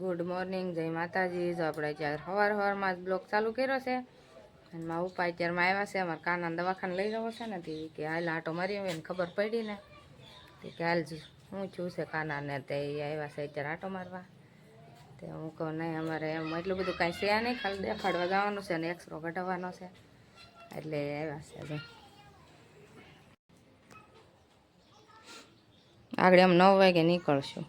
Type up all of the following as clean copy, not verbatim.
Good morning, જય માતાજી. જો આપણે અત્યારે સવારમાં જ બ્લોગ ચાલુ કર્યો છે અને મારા પપ્પા અત્યારમાં આવ્યા છે. અમારા કાના દવાખાને લઈ જવો છે ને કે હાલ આટો મારી હોય ને ખબર પડી ને કે હાલ હું છું છે કાનાને તે આવ્યા છે અત્યારે આટો મારવા. તે હું કહું નહીં અમારે એમ એટલું બધું કાંઈ છે નહીં, ખાલી દેખાડવા જવાનું છે અને એક્સરો કઢાવવાનો છે એટલે આવ્યા છે. જો આગળ એમ 9 વાગે નીકળશું.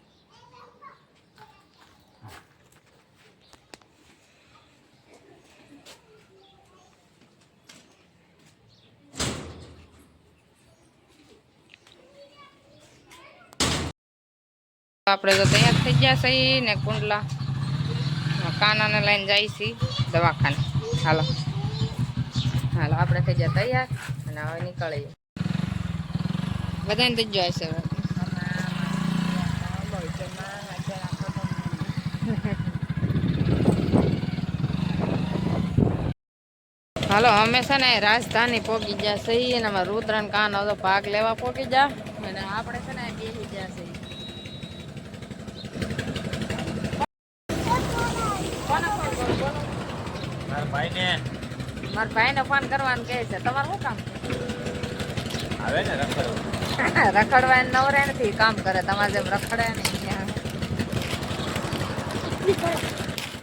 આપણે તો તૈયાર થઈ ગયા છીએ ને કુંડલા કાનાને લઈને જાય છીએ દવાખાને. હાલો હાલો આપણે થઈ ગયા તૈયાર અને હવે નીકળીએ. બધાને થઈ જાય છે. હાલો અમે છે ને રાજધાની પોગી ગયા છીએ અને અમારા રુદ્રન કાન હવે ભાગ લેવા પોગી જા અને આપણે છે ને બેસી ગયા છીએ. મારા ભાઈને ફોન કરવાનું કહે છે. તમારું શું કામ આવે ને રખડવા નવરે નથી કામ કરે તમારે જેમ રખડે નહીં.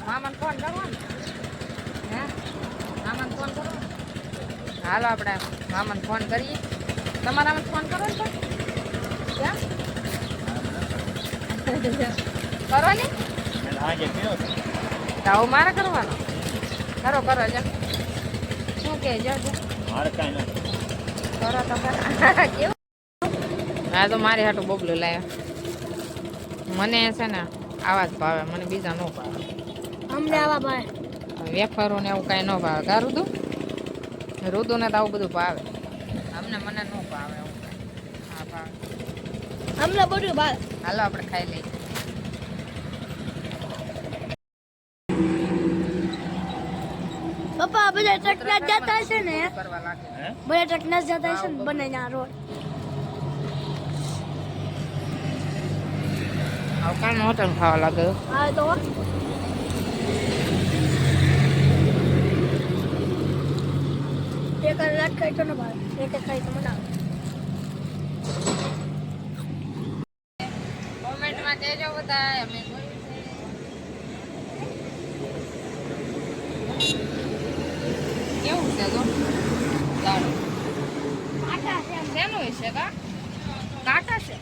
મામાને ફોન કરવાનો હે મામાને ફોન કરો. હાલો આપણે મામાને ફોન કરીએ. તમારા ફોન કરો ને ક્યાં કરો ને આવું મારે કરવાનો. કરો કરો જા શું કે જો કરો તો કેવું. હા તો મારી હાટું બોબલું લાવ્યા. મને છે ને આવા જ ભાવે, મને બીજા ન ભાવે. અમને આવા ભાવે વેફરો ને એવું કાંઈ ન ભાવે. કા રુદુ ને તો આવું બધું ભાવે. મને ન ભાવે એવું. હા ભાવે અમને બધું ભાવે. હાલો આપણે ખાઈ લઈએ. પપ્પા બધા ટ્રકના જતા હશે ને, બધા ટ્રકના જતા હશે ને બને ના રોડ. કામ હોટલ ખાવા લાગે. હા તો એક રાત ખાઈ તો ન ભાવે, એક ખાઈ તો મને આવે. કોમેન્ટમાં કહેજો બધા અમે કેવું છે તો દાડો કાટા છે શેનું છે કાટા છે.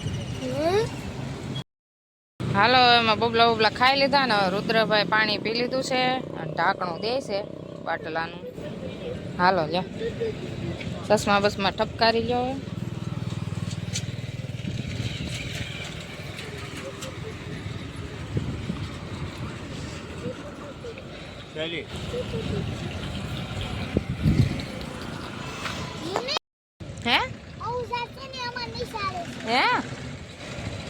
હાલો એમાં બબલા ખાઈ લીધા ને રુદ્રભાઈ પાણી પી લીધું છે અને ઢાંકણું દે છે બાટલાનું. હાલો લ્યો ચશ્મા બસમાં ઠપકારી લ્યો. હે હે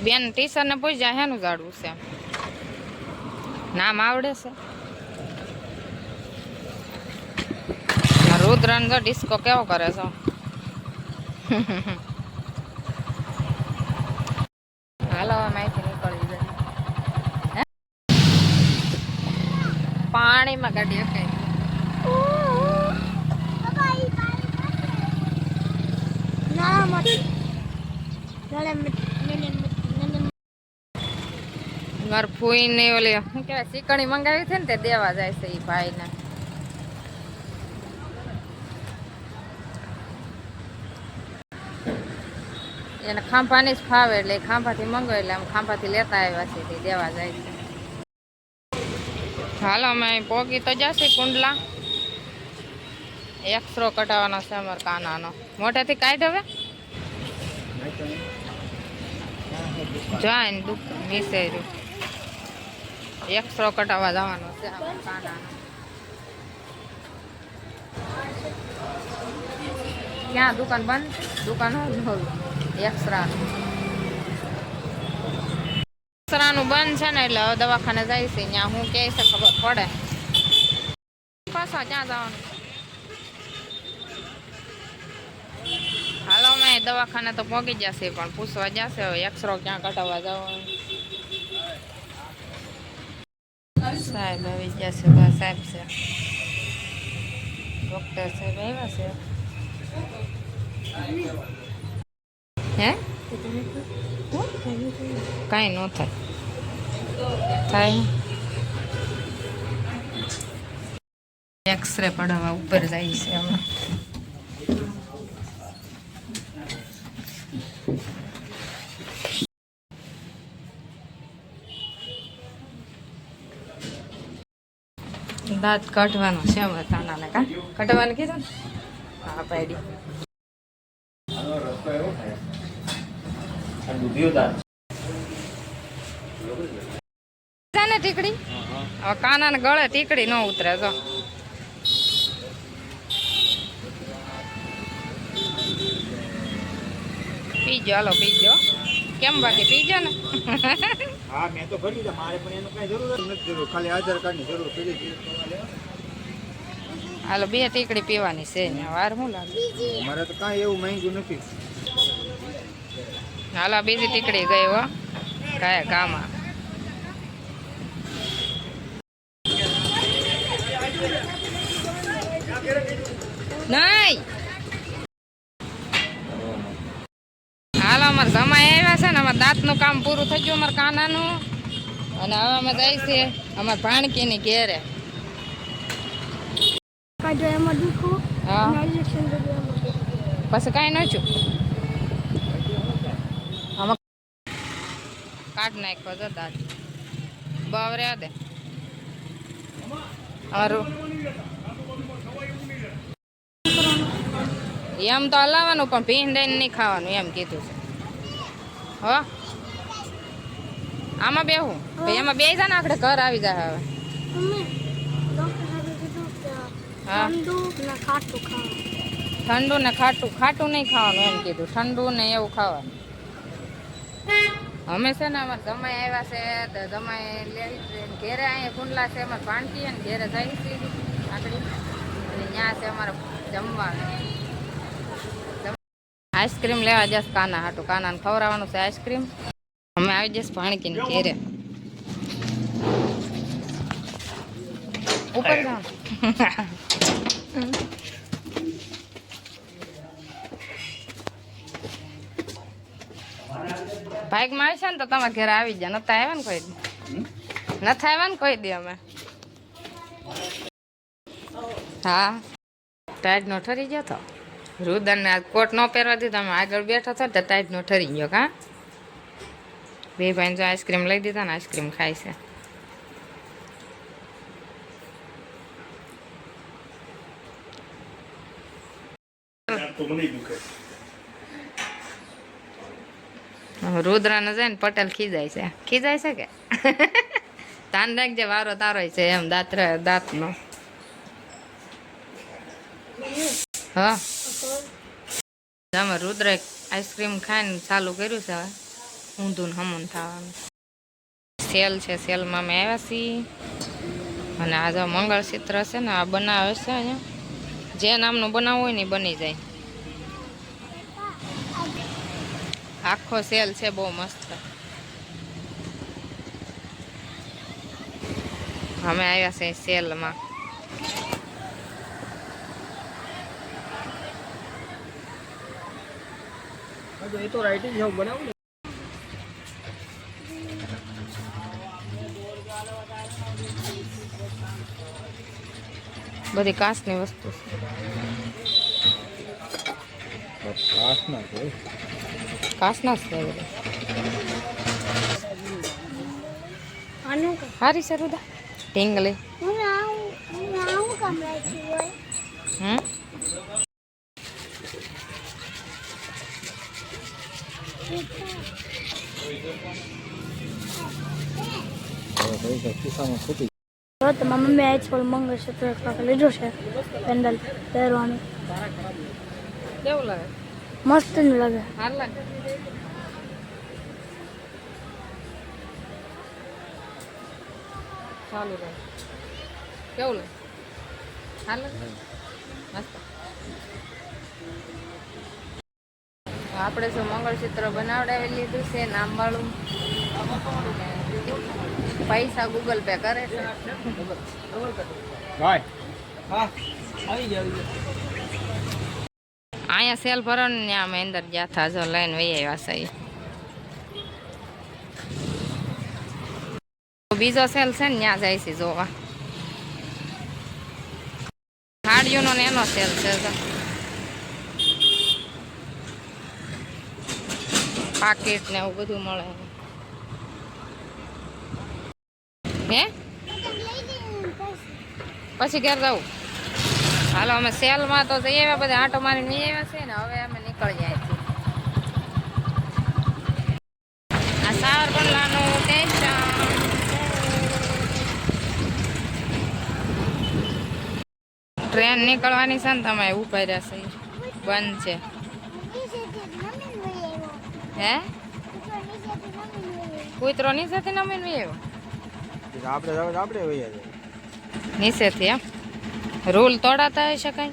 બેન ટીચર ને પૂછ્યા હેનું જાડવું છે, નામ આવડે છે. રુદ્રન જો ડિસ્કો કેવો કરે છે. હાલો અહીંથી નીકળી જાય. પાણીમાં ગાડી અકાઈ માર ફૂઈ ને ઓલી શું કહેવાય શીકણી મંગાવી છે ને તે દેવા જાય છે એ ભાઈને. એને ખાંભાની જ ફાવે એટલે ખાંભાથી મંગાવે એટલે આમ ખાંભાથી લેતા આવ્યા છે તે દેવા જાય છે. હાલો અમે પોગી તો જશે કુંડલા. એક્સરો કઢાવવાનો છે અમારા કાનાનો. મોઢેથી કાઢ હવે જાય ને દુઃખ નીચે એક્સરો કઢાવવા જવાનો છે કાનાનો. ક્યાં દુકાન બંધ? દુકાન એક્સરાનું બંધ છે ને એટલે હવે દવાખાને જાય છે. ત્યાં હું કહે છે ખબર પડે પાછા ક્યાં જવાનું. હાલો અમે દવાખાને તો પહોંચી જશે પણ પૂછવા જશે હવે એક્સરો ક્યાં કઢાવવા જવાનું. સાહેબ આવી ગયા છે, બસ સાહેબ છે, ડૉક્ટર સાહેબ આવ્યા છે. હે કાંઈ ન થાય એક્સરે પડાવવા ઉપર જાય છે અમે. દાંત કાઢવાનો છે અમારે કાનાને. કા કાઢવાનું કીધું ને? હા પાડી. ને ટીકડી હવે કાનાને ગળે ટીકડી ન ઉતરે તો. પીજો હાલો પીજો. કેમ બાકી પીજો ને. હા મેં તો ભરી દીધા, મારે પણ એનું કઈ જરૂર નથી. જરૂર ખાલી આધાર કાર્ડની જરૂર પેલી. હાલો 2 ટીકડી પીવાની છે ને વાર શું લાગે? મારે તો કાંઈ એવું માંગ્યું નથી. હાલો બીજી ટીકડી ગઈ હો કાંઈ કામાં. નહીં હાલો અમારે જમાઈ આવ્યા છે ને, અમારે દાંતનું કામ પૂરું થઈ ગયું અમારે કાનાનું. અને હવે અમે જાય છે અમારે ભાણકીની ઘેરે. કાઢો એમાં દુખો હા ઇન્જેક્શન કર્યું એમાં. પછી કાંઈ ન છું આમાં કાઢ નાખ્યો તો દાંત બાવરે દે અમારું. એમ તો હલાવવાનું પણ ભીંડાઈને નહીં ખાવાનું એમ કીધું છે. હો આમાં બેહું ભાઈ એમાં બે જાય ને આપણે ઘર આવી જાય હવે. મમ્મી ડોક્ટર સાહેબે કીધું કે હા ઠંડુ ને ખાટું ખાવાનું. ઠંડુ ને ખાટું ખાટું નહીં ખાવાનું એમ કીધું, ઠંડુ ને એવું ખાવાનું. અમે છે ને અમારે જમાઈ આવ્યા છે તો જમાઈ લઈ ઘેરે અહીંયા કુંડલા છે અમારે ભાણકી ને ઘેરે જાય છે આગળ. અને ત્યાં છે અમારે જમવાનું. આઈસ્ક્રીમ લેવા જશ કાના હાટું, કાનાને ખવડાવવાનું છે આઈસ્ક્રીમ. અમે આવી જઈશ ભાણકીને ઘેરે. ઉપર જવાનું બાઇકમાં આવશે ને તો તમારા ઘરે આવી જાય. નતા આવ્યા ને કોઈ દી, નથી આવ્યા ને કોઈ દી અમે. હા ટાઈટ નો ઠરી ગયો તો રુદનને કોટ ન પહેરવા દીધો, અમે આગળ બેઠો હતો તો ટાઈટ નો ઠરી ગયો. કા બે ભાઈ જો આઈસ્ક્રીમ લઈ દીધા ને આઈસ્ક્રીમ ખાય છે. રુદ્રાને જાય ને પટેલ ખીજાય છે. ખીજાય છે કે તાન રાખજે વારો તારો છે એમ દાંતનો. હા રુદ્ર આઈસ્ક્રીમ ખાઈને ચાલુ કર્યું છે હવે ઊંધું ને હમું થવાનું. સેલ છે, સેલમાં અમે આવ્યા છીએ. અને આ જો મંગળસૂત્ર છે ને આ બનાવે છે અહીંયા. જે નામનું બનાવવું હોય ને બની જાય. આખો સેલ છે બહુ મસ્ત. અમે આવ્યા છે સેલમાં. એ તો રાઈટિંગ જેવું બનાવું ને. બધી કાચની વસ્તુ છે. કાચના જ છે બધી. આનું સારી છે રુદા ઢીંગલી. હું આવું કામ રાખી હોય. તમારા મમ્મી આજ પર મંગળસૂત્ર લીધું છે પેન્ડલ પહેરવાનું. કેવું લાગે? મસ્ત જ લાગે. હાર લાગે. ચાલુ રહે. કેવું લાગે? હાર લાગે. મસ્ત. હા આપણે જો મંગળસૂત્ર બનાવડાવી લીધું છે નામવાળું. પૈસા ગૂગલ પે કરે છે. ભાઈ હા આવી જાવ અહીંયા સેલ ભરો ને ત્યાં અમે અંદર ગયા હતા જો લઈને વહી આવ્યા છે. બીજો સેલ છે ને ત્યાં જાય છે જોવા. સાડીઓનો ને એનો સેલ છે. પાકીટ ને એવું બધું મળે. હે પછી ઘેર જવું. હાલો અમે સેલમાં તો જઈ આવ્યા, બધા આંટો મારીને જઈ આવ્યા છે ને હવે અમે નીકળી જાય છીએ. આ સાવરકુંડલાનું સ્ટેશન. ટ્રેન નીકળવાની છે ને તમે ઉભા રહેશે બંધ છે. હે કૂતરો નીચેથી નમીને આવ્યો. આપણે વૈયા જાય નીચેથી એમ રૂલ તોડાતા હશે કઈ.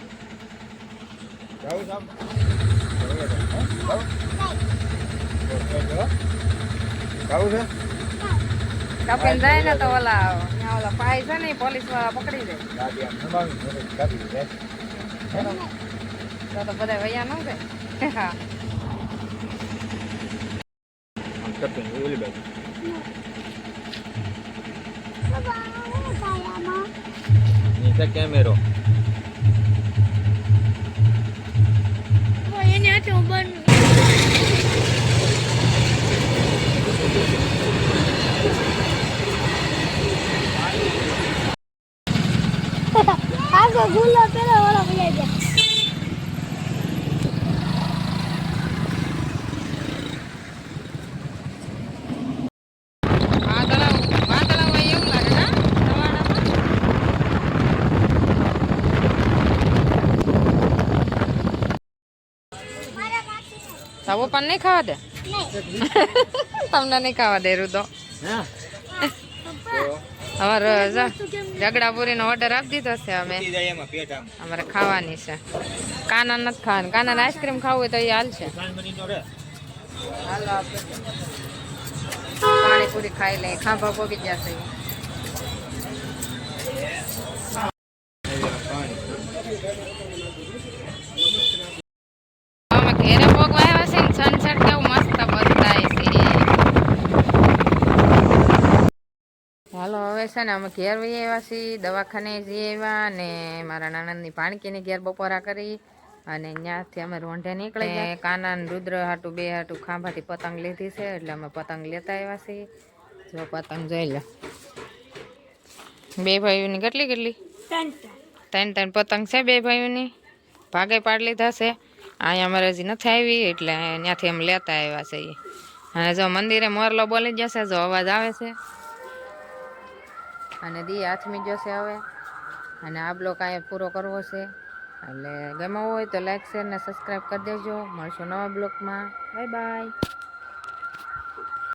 જાવ સાહેબ જાવ છે કાપીને જાય ને તો ઓલા ત્યાં ઓલા પાય છે ને પોલીસ વાળા પકડી દે. ગાડી આમ નમાવી કાપી દે તો બધા વૈયા ન જાય. હા આમ કરતો ને ઓલી બાજુ નીચે કેમેરો એને હાથે બંધ આગો ગુલ્લો પેલો વાળો ભઈ ગયા. વાદળા હોય એવું લાગે ના સવો પણ નહીં ખાવા દે. તમને નહીં ખાવા દે રૂદો. હા અમારે રગડાપુરીનો ઓર્ડર આપી દીધો છે અમે. એમાં પેટ આમ અમારે ખાવાની છે. કાના નથી ખાવાની. કાનાને આઈસ્ક્રીમ ખાવું હોય તો એ હાલશે. હાલો આપણે પાણીપુરી ખાઈ લઈએ. ખાંભા પોગી જશે. અમે ઘેરે પોગવા આવ્યા છે ને સનસેટ કેવું મસ્ત બતાય છે. હાલો હવે છે ને અમે ઘેર વહી આવ્યા છીએ. દવાખાને જઈ આવ્યા અને મારા નાનંદની પાણકીની ઘેર બપોરા કરી અને ત્યાંથી અમે રોંઢે નીકળી ગયા. કાના ને રુદ્ર હાટું બે હાટું ખાંભાથી પતંગ લીધી છે એટલે અમે પતંગ લેતા આવ્યા છીએ. જો પતંગ જોઈ લો. બે ભાઈઓની કેટલી ત્રણ પતંગ છે બે ભાઈઓની. ભાગે પાડ લીધા છે. અહીંયા અમારે હજી નથી આવી એટલે ત્યાંથી અમે લેતા આવ્યા છે. અને જો મંદિરે મોરલો બોલી જશે જો અવાજ આવે છે. અને દી હાથમી જશે હવે. અને આ બ્લોક અહીંયા પૂરો કરવો છે એટલે ગમ્યો હોય તો લાઈક શેર ને સબસ્ક્રાઈબ કરી દેજો. મળશું નવા બ્લોકમાં. Bye bye.